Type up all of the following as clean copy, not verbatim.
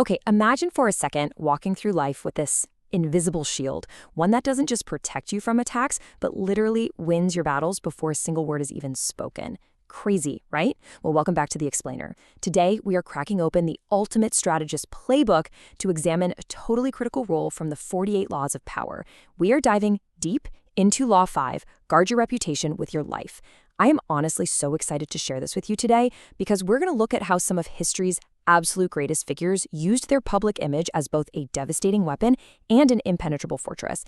Okay, imagine for a second walking through life with this invisible shield, one that doesn't just protect you from attacks, but literally wins your battles before a single word is even spoken. Crazy, right? Well, welcome back to The Explainer. Today, we are cracking open the ultimate strategist playbook to examine a totally critical role from the 48 laws of power. We are diving deep into Law 5, guard your reputation with your life. I am honestly so excited to share this with you today because we're going to look at how some of history's absolute greatest figures used their public image as both a devastating weapon and an impenetrable fortress.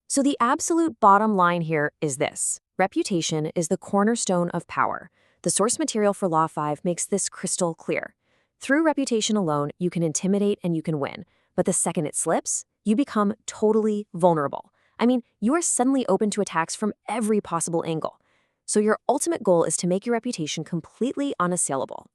So the absolute bottom line here is this. Reputation is the cornerstone of power. The source material for Law 5 makes this crystal clear. Through reputation alone, you can intimidate and you can win. But the second it slips, you become totally vulnerable. I mean, you are suddenly open to attacks from every possible angle. So your ultimate goal is to make your reputation completely unassailable.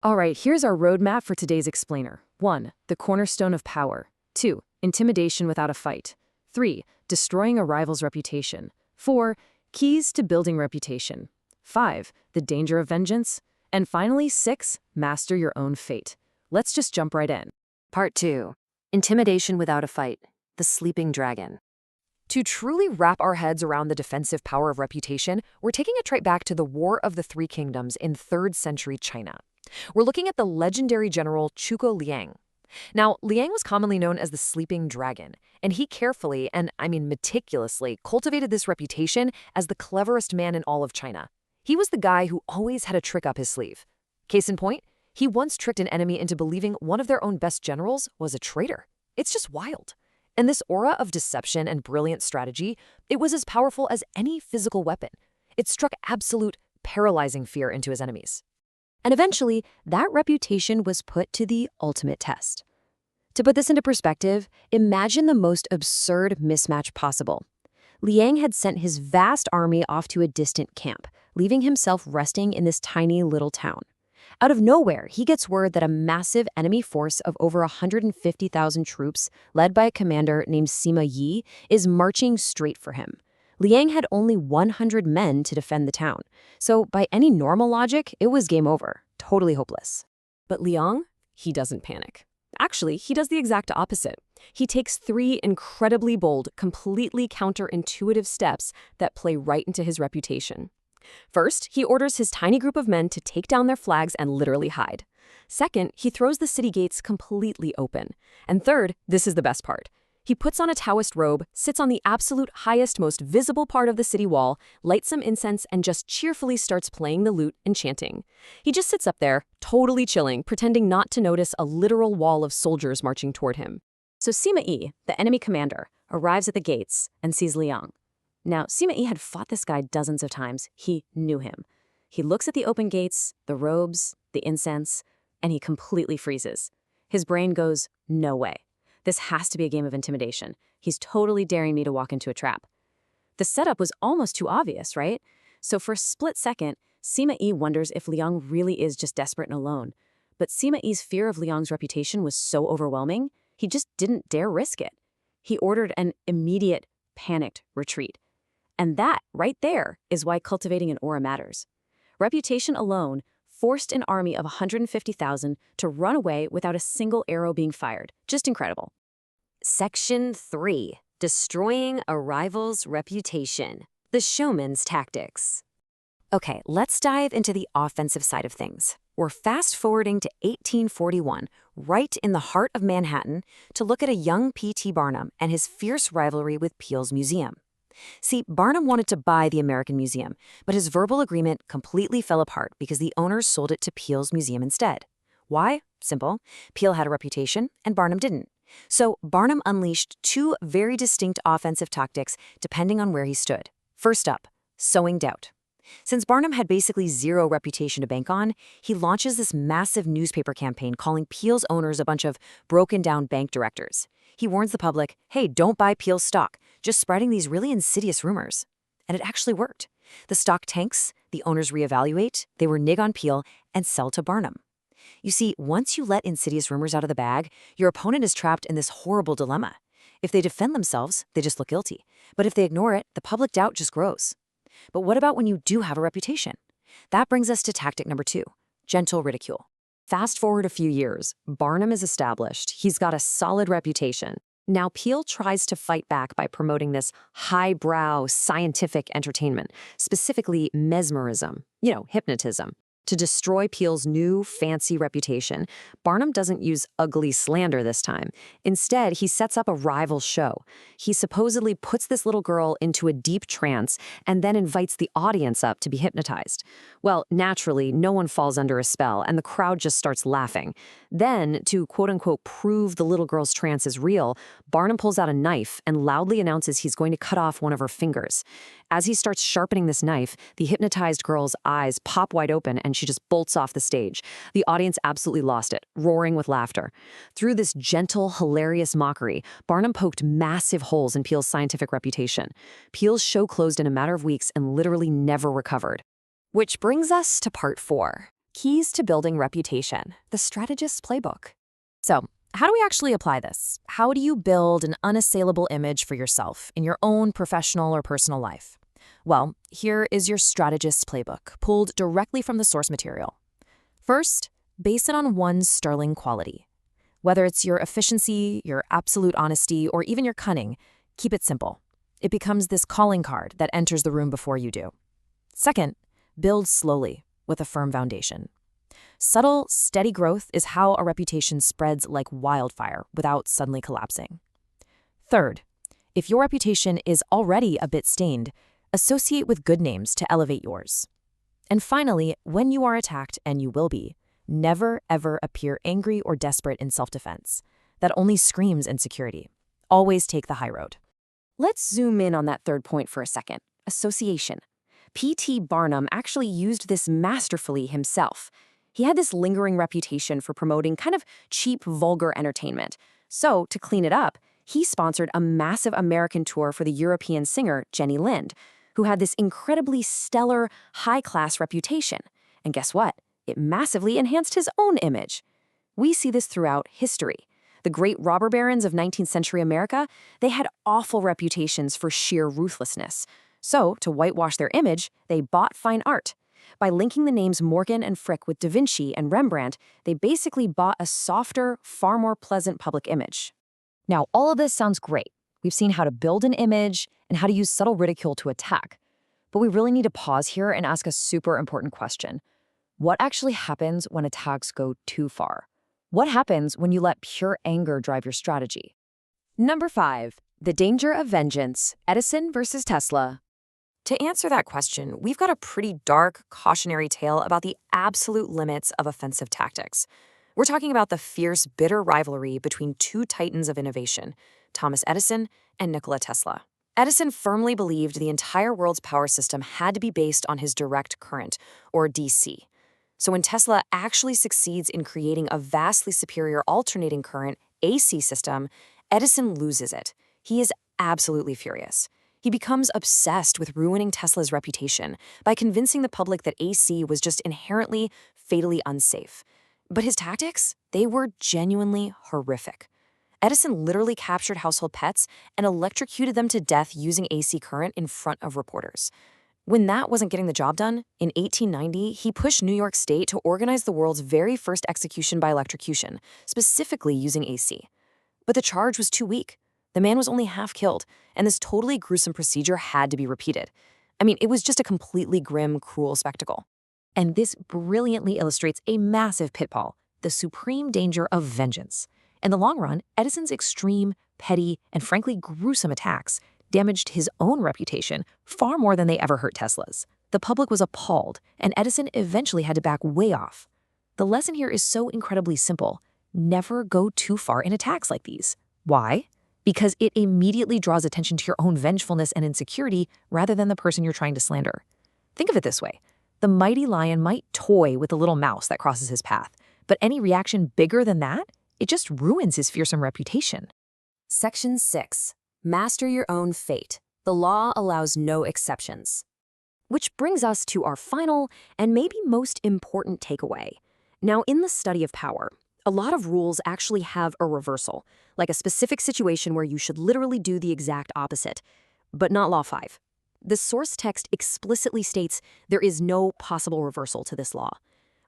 All right, here's our roadmap for today's explainer. 1. The cornerstone of power. 2. Intimidation without a fight. 3. Destroying a rival's reputation. 4. Keys to building reputation. 5. The danger of vengeance. And finally, 6. Master your own fate. Let's just jump right in. Part 2. Intimidation without a fight. The sleeping dragon. To truly wrap our heads around the defensive power of reputation, we're taking a trip back to the War of the Three Kingdoms in 3rd century China. We're looking at the legendary general Zhuge Liang. Now, Liang was commonly known as the Sleeping Dragon, and he carefully, and I mean meticulously, cultivated this reputation as the cleverest man in all of China. He was the guy who always had a trick up his sleeve. Case in point, he once tricked an enemy into believing one of their own best generals was a traitor. It's just wild. And this aura of deception and brilliant strategy, it was as powerful as any physical weapon. It struck absolute, paralyzing fear into his enemies. And eventually, that reputation was put to the ultimate test. To put this into perspective, imagine the most absurd mismatch possible. Liang had sent his vast army off to a distant camp, leaving himself resting in this tiny little town. Out of nowhere, he gets word that a massive enemy force of over 150,000 troops, led by a commander named Sima Yi, is marching straight for him. Liang had only 100 men to defend the town, so by any normal logic, it was game over, totally hopeless. But Liang, he doesn't panic. Actually, he does the exact opposite. He takes 3 incredibly bold, completely counterintuitive steps that play right into his reputation. First, he orders his tiny group of men to take down their flags and literally hide. Second, he throws the city gates completely open. And third, this is the best part. He puts on a Taoist robe, sits on the absolute highest, most visible part of the city wall, lights some incense, and just cheerfully starts playing the lute and chanting. He just sits up there, totally chilling, pretending not to notice a literal wall of soldiers marching toward him. So Sima Yi, the enemy commander, arrives at the gates and sees Liang. Now, Sima Yi had fought this guy dozens of times. He knew him. He looks at the open gates, the robes, the incense, and he completely freezes. His brain goes, no way. This has to be a game of intimidation. He's totally daring me to walk into a trap. The setup was almost too obvious, right? So for a split second, Sima Yi wonders if Liang really is just desperate and alone. But Sima Yi's fear of Liang's reputation was so overwhelming, he just didn't dare risk it. He ordered an immediate, panicked retreat. And that, right there, is why cultivating an aura matters. Reputation alone forced an army of 150,000 to run away without a single arrow being fired. Just incredible. Section 3. Destroying a rival's reputation. The showman's tactics. Okay, let's dive into the offensive side of things. We're fast-forwarding to 1841, right in the heart of Manhattan, to look at a young P.T. Barnum and his fierce rivalry with Peale's museum. See, Barnum wanted to buy the American Museum, but his verbal agreement completely fell apart because the owners sold it to Peale's museum instead. Why? Simple. Peale had a reputation, and Barnum didn't. So Barnum unleashed 2 very distinct offensive tactics depending on where he stood. First up, sowing doubt. Since Barnum had basically zero reputation to bank on, he launches this massive newspaper campaign calling Peale's owners a bunch of broken-down bank directors. He warns the public, hey, don't buy Peale's stock, just spreading these really insidious rumors. And it actually worked. The stock tanks, the owners reevaluate, they renege on Peale, and sell to Barnum. You see, once you let insidious rumors out of the bag, your opponent is trapped in this horrible dilemma. If they defend themselves, they just look guilty. But if they ignore it, the public doubt just grows. But what about when you do have a reputation? That brings us to tactic number 2, gentle ridicule. Fast forward a few years, Barnum is established. He's got a solid reputation. Now, Peale tries to fight back by promoting this highbrow scientific entertainment, specifically mesmerism, hypnotism. To destroy Peale's new, fancy reputation, Barnum doesn't use ugly slander this time. Instead, he sets up a rival show. He supposedly puts this little girl into a deep trance and then invites the audience up to be hypnotized. Well, naturally, no one falls under a spell, and the crowd just starts laughing. Then, to quote-unquote prove the little girl's trance is real, Barnum pulls out a knife and loudly announces he's going to cut off one of her fingers. As he starts sharpening this knife, the hypnotized girl's eyes pop wide open and she just bolts off the stage. The audience absolutely lost it, roaring with laughter. Through this gentle, hilarious mockery, Barnum poked massive holes in Peale's scientific reputation. Peale's show closed in a matter of weeks and literally never recovered. Which brings us to part 4, keys to building reputation, the strategist's playbook. So, how do we actually apply this? How do you build an unassailable image for yourself in your own professional or personal life? Well, here is your strategist's playbook, pulled directly from the source material. First, base it on one sterling quality. Whether it's your efficiency, your absolute honesty, or even your cunning, keep it simple. It becomes this calling card that enters the room before you do. Second, build slowly with a firm foundation. Subtle, steady growth is how a reputation spreads like wildfire without suddenly collapsing. Third, if your reputation is already a bit stained, associate with good names to elevate yours. And finally, when you are attacked, and you will be, never ever appear angry or desperate in self-defense. That only screams insecurity. Always take the high road. Let's zoom in on that third point for a second, association. P.T. Barnum actually used this masterfully himself. He had this lingering reputation for promoting kind of cheap, vulgar entertainment. So, to clean it up, he sponsored a massive American tour for the European singer Jenny Lind, who had this incredibly stellar, high-class reputation. And guess what? It massively enhanced his own image. We see this throughout history. The great robber barons of 19th century America, they had awful reputations for sheer ruthlessness. So, to whitewash their image, they bought fine art. By linking the names Morgan and Frick with Da Vinci and Rembrandt, they basically bought a softer, far more pleasant public image. Now, all of this sounds great. We've seen how to build an image and how to use subtle ridicule to attack. But we really need to pause here and ask a super important question. What actually happens when attacks go too far? What happens when you let pure anger drive your strategy? Number 5, the danger of vengeance, Edison versus Tesla. To answer that question, we've got a pretty dark, cautionary tale about the absolute limits of offensive tactics. We're talking about the fierce, bitter rivalry between two titans of innovation, Thomas Edison and Nikola Tesla. Edison firmly believed the entire world's power system had to be based on his direct current, or DC. So when Tesla actually succeeds in creating a vastly superior alternating current, AC system, Edison loses it. He is absolutely furious. He becomes obsessed with ruining Tesla's reputation by convincing the public that AC was just inherently, fatally unsafe. But his tactics, they were genuinely horrific. Edison literally captured household pets and electrocuted them to death using AC current in front of reporters. When that wasn't getting the job done, in 1890, he pushed New York State to organize the world's very first execution by electrocution, specifically using AC. But the charge was too weak. The man was only half killed, and this totally gruesome procedure had to be repeated. I mean, it was just a completely grim, cruel spectacle. And this brilliantly illustrates a massive pitfall, the supreme danger of vengeance. In the long run, Edison's extreme, petty, and frankly gruesome attacks damaged his own reputation far more than they ever hurt Tesla's. The public was appalled, and Edison eventually had to back way off. The lesson here is so incredibly simple. Never go too far in attacks like these. Why? Because it immediately draws attention to your own vengefulness and insecurity rather than the person you're trying to slander. Think of it this way. The mighty lion might toy with the little mouse that crosses his path, but any reaction bigger than that, it just ruins his fearsome reputation. Section 6. Master your own fate. The law allows no exceptions. Which brings us to our final and maybe most important takeaway. Now, in the study of power, a lot of rules actually have a reversal, like a specific situation where you should literally do the exact opposite, but not Law 5. The source text explicitly states there is no possible reversal to this law.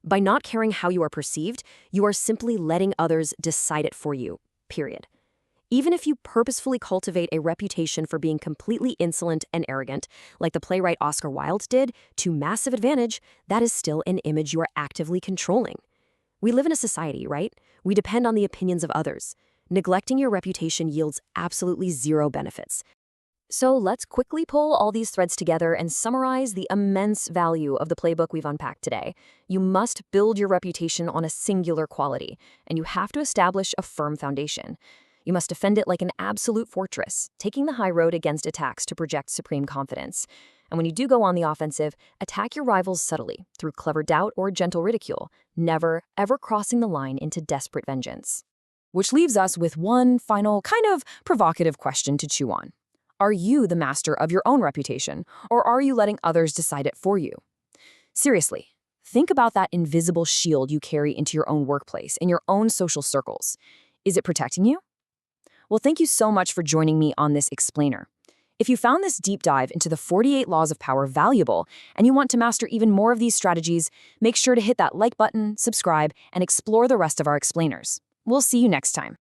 By not caring how you are perceived, you are simply letting others decide it for you, period. Even if you purposefully cultivate a reputation for being completely insolent and arrogant, like the playwright Oscar Wilde did, to massive advantage, that is still an image you are actively controlling. We live in a society, right? We depend on the opinions of others. Neglecting your reputation yields absolutely zero benefits. So let's quickly pull all these threads together and summarize the immense value of the playbook we've unpacked today. You must build your reputation on a singular quality, and you have to establish a firm foundation. You must defend it like an absolute fortress, taking the high road against attacks to project supreme confidence. And when you do go on the offensive, attack your rivals subtly, through clever doubt or gentle ridicule, never, ever crossing the line into desperate vengeance. Which leaves us with one final, kind of provocative question to chew on. Are you the master of your own reputation, or are you letting others decide it for you? Seriously, think about that invisible shield you carry into your own workplace, in your own social circles. Is it protecting you? Well, thank you so much for joining me on this explainer. If you found this deep dive into the 48 laws of power valuable, and you want to master even more of these strategies, make sure to hit that like button, subscribe, and explore the rest of our explainers. We'll see you next time.